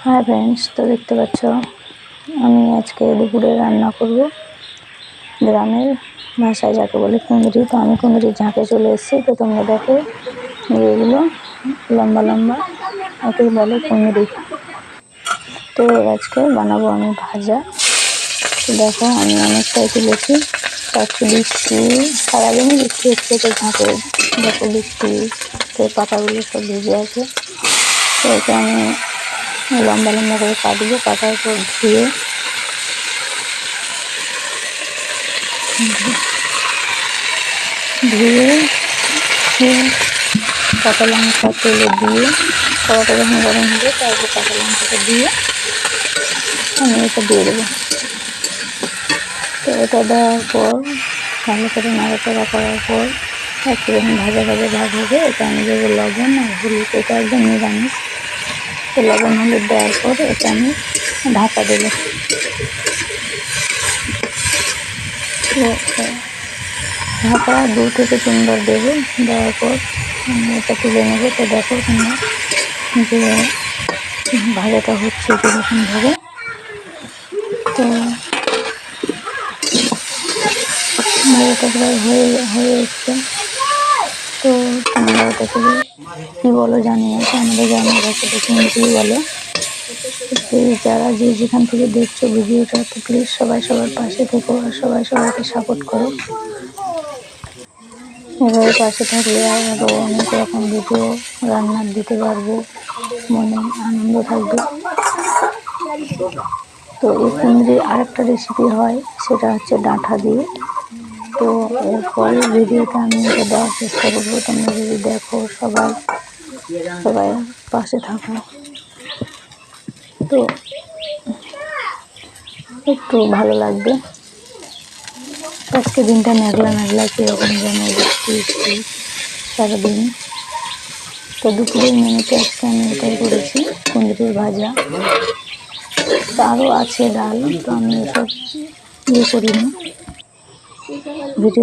Hi friends, তো দেখতে পাচ্ছ আমি আজকে দুপুরে রান্না করব গ্রামের ভাষায় যাকে বলে কুঁদরি। তো আমি কুঁদরির ঝাঁকে চলে এসেছি। তো তোমরা দেখো এগুলো লম্বা লম্বা, একে বলে কুঁদরি। তো আজকে বানাবো আমি ভাজা। তো দেখো আমি অনেকটাই তুলেছি, তারপর বৃষ্টি সারাদিনই বৃষ্টি হচ্ছে। তো ঝাঁকে দেখো বৃষ্টি, তো পাতাগুলো সব ভিজে আছে। তো এটা আমি লম্বা লম্বা করে কাটবো, কাটার পর ধুয়ে কাঁচা লঙ্কা তেলে দিয়ে কড়াটা যখন গরম হবে তারপর কাঁচা লঙ্কাটা দিয়ে আমি এটা দিয়ে দেবো। তো এটা দেওয়ার পর ভালো করে নাড়াচাড়া করার পর একটু যখন ভাজা ভাজা ভাগ হবে, এটা আমি দেবো লবণ আর হলুদ। এটা একদম নিরামিষ। তো লবণ হলুদ দেওয়ার পর এটা আমি ঢাকা দেবো। ঢাকা 2 থেকে 3 বার দেবো। দেওয়ার পর আমি এটা তুলে নেবো। তো দেখো তোমরা যে ভাজাটা হচ্ছে কীরকমভাবে। তো ভাজাটা প্রায় হয়ে এসছে। তো তোমরা ওটাকে কী বলো জানি না, তো আমাদের গ্রামের ভাষাটা কুঁদরি বলে। প্লিজ যারা যে যেখান থেকে দেখছো ভিডিওটা, তো প্লিজ সবাই সবার পাশে থেকো আর সবাই সবাইকে সাপোর্ট করো। এভাবে পাশে থাকলে আরও অনেক রকম ভিডিও রান্নার দিতে পারবো, মনে আনন্দ থাকবে। তো এই কুঁদরির আরেকটা রেসিপি হয়, সেটা হচ্ছে ডাঁটা দিয়ে। তো এরপরে ভিডিওতে আমি এটা দেওয়ার চেষ্টা করবো। তোমরা যদি দেখো সবাই পাশে থাকো। তো একটু ভালো লাগবে। আজকে দিনটা মেঘলা মেঘলা কীরকম যেন বৃষ্টি সারাদিন। তো দুপুরের মেনুতে আজকে আমি এটাই করেছি, কুঁদরির ভাজা। তো আরও আছে ডাল, তো আমি এসব করিনি। ভিডিও